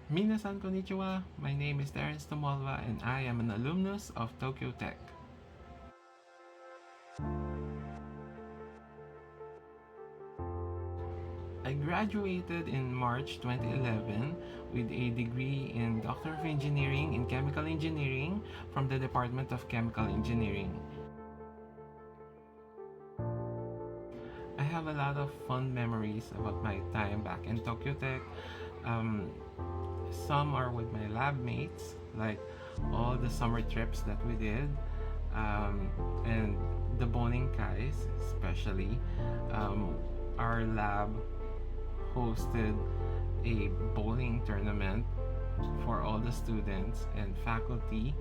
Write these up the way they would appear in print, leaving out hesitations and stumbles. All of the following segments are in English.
Minasan konnichiwa, my name is Terence TUMOLVA and I am an alumnus of Tokyo Tech. I graduated in March 2011 with a degree in Doctor of Engineering in Chemical Engineering from the Department of Chemical Engineering. I have a lot of fun memories about my time back in Tokyo Tech. Some are with my lab mates, like all the summer trips that we did, and the bowling kais especially. Our lab hosted a bowling tournament for all the students and faculty,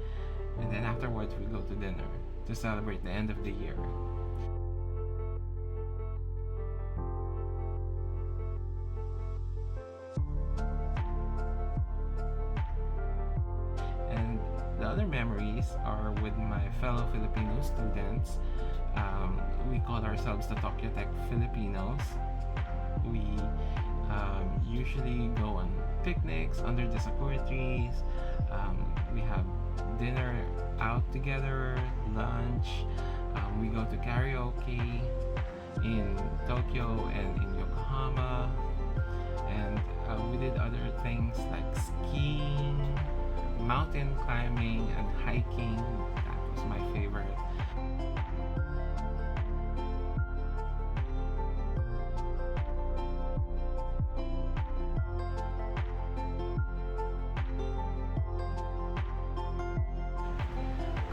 and then afterwards we go to dinner to celebrate the end of the year. And the other memories are with my fellow Filipino students. We call ourselves the Tokyo Tech Filipinos. We usually go on picnics under the sakura trees. We have dinner out together, lunch. We go to karaoke in Tokyo and in Yokohama. And we did other things like skiing, mountain climbing, and hiking. That was my favorite.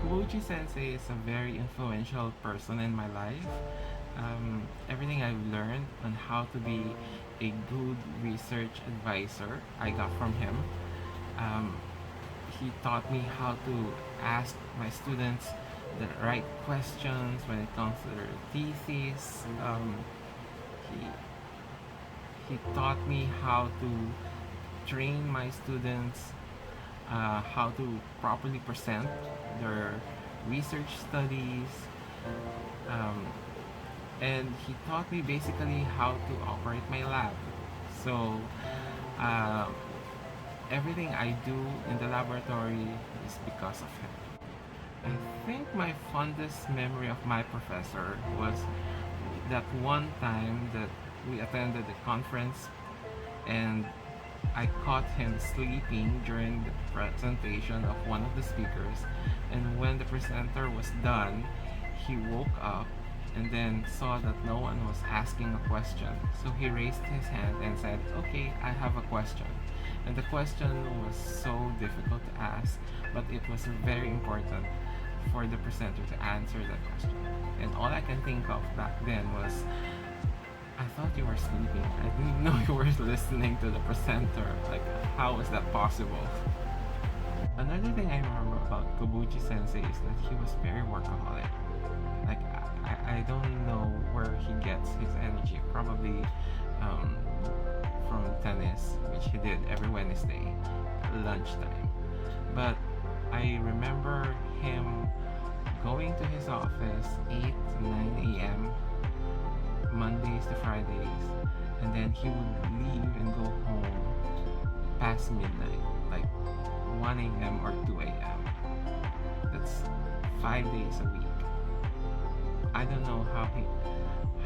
KUBOUCHI sensei is a very influential person in my life. Everything I've learned on how to be a good research advisor, I got from him. He taught me how to ask my students the right questions when it comes to their thesis. He, he taught me how to train my students how to properly present their research studies, and he taught me basically how to operate my lab. So everything I do in the laboratory is because of him. I think my fondest memory of my professor was that one time that we attended a conference and I caught him sleeping during the presentation of one of the speakers, and when the presenter was done, he woke up and then saw that no one was asking a question. So he raised his hand and said, "Okay, I have a question." And the question was so difficult to ask, but it was very important for the presenter to answer that question. And all I can think of back then was, I thought you were sleeping. I didn't know you were listening to the presenter. Like, how is that possible? Another thing I remember about KUBOUCHI sensei is that he was very workaholic. Like, I don't know where he gets his energy. Probably from tennis, which he did every Wednesday at lunchtime. But I remember him going to his office 8 to 9 a.m. Mondays to Fridays, and then he would leave and go home past midnight, like 1 a.m. or 2 a.m. That's 5 days a week. I don't know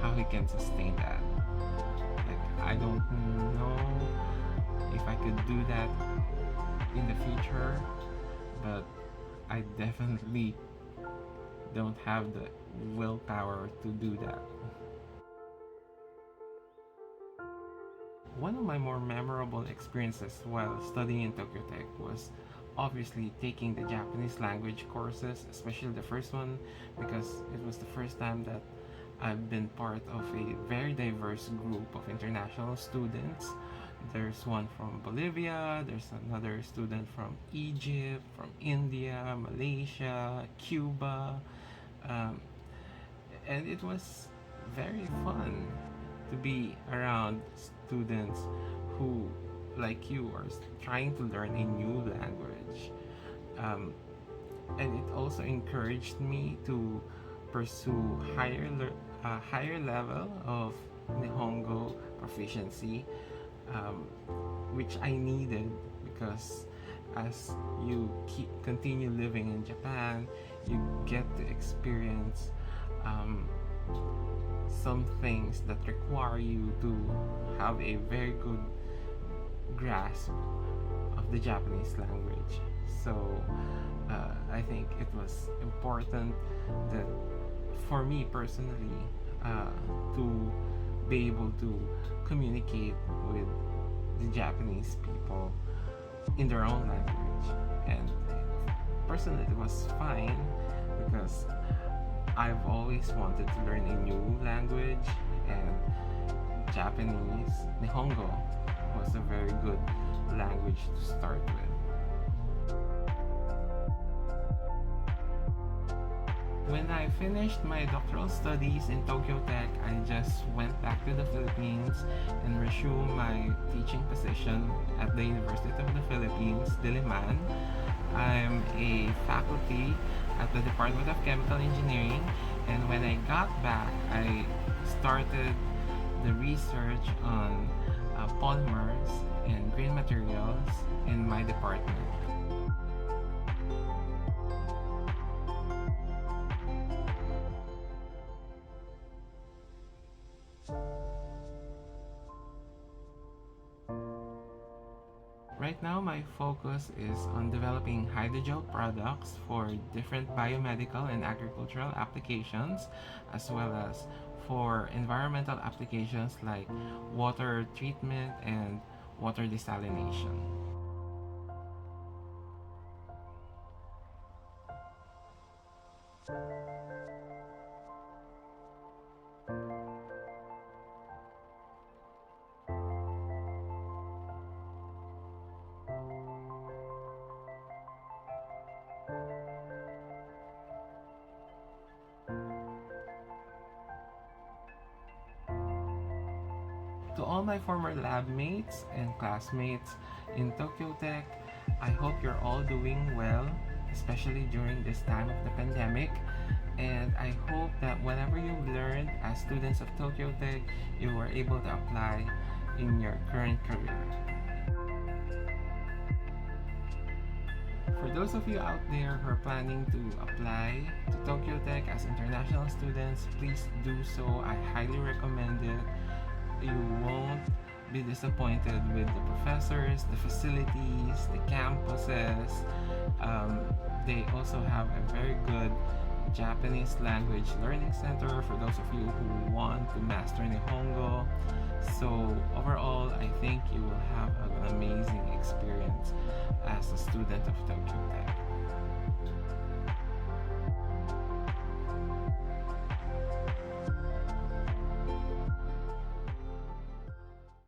how he can sustain that. Like, I don't know if I could do that in the future, but I definitely don't have the willpower to do that. One of my more memorable experiences while studying in Tokyo Tech was obviously taking the Japanese language courses, especially the first one, because it was the first time that I've been part of a very diverse group of international students. There's one from Bolivia, there's another student from Egypt, from India, Malaysia, Cuba, and it was very fun to be around students who, like you, are trying to learn a new language. And it also encouraged me to pursue higher level of Nihongo proficiency, which I needed because as you continue living in Japan, you get to experience some things that require you to have a very good grasp of the Japanese language. So I think it was important that for me personally to be able to communicate with the Japanese people in their own language. And personally it was fine because I've always wanted to learn a new language, and Japanese, Nihongo, was a very good language to start with. When I finished my doctoral studies in Tokyo Tech, I just went back to the Philippines and resumed my teaching position at the University of the Philippines, Diliman. I'm a faculty at the Department of Chemical Engineering, and when I got back, I started the research on polymers and green materials in my department. Right now, my focus is on developing hydrogel products for different biomedical and agricultural applications, as well as for environmental applications like water treatment and water desalination. To all my former lab mates and classmates in Tokyo Tech, I hope you're all doing well, especially during this time of the pandemic. And I hope that whatever you learned as students of Tokyo Tech, you were able to apply in your current career. For those of you out there who are planning to apply to Tokyo Tech as international students, please do so. I highly recommend it. You won't be disappointed with the professors, the facilities, the campuses. They also have a very good Japanese language learning center for those of you who want to master Nihongo. So overall, I think you will have an amazing experience as a student of Tokyo.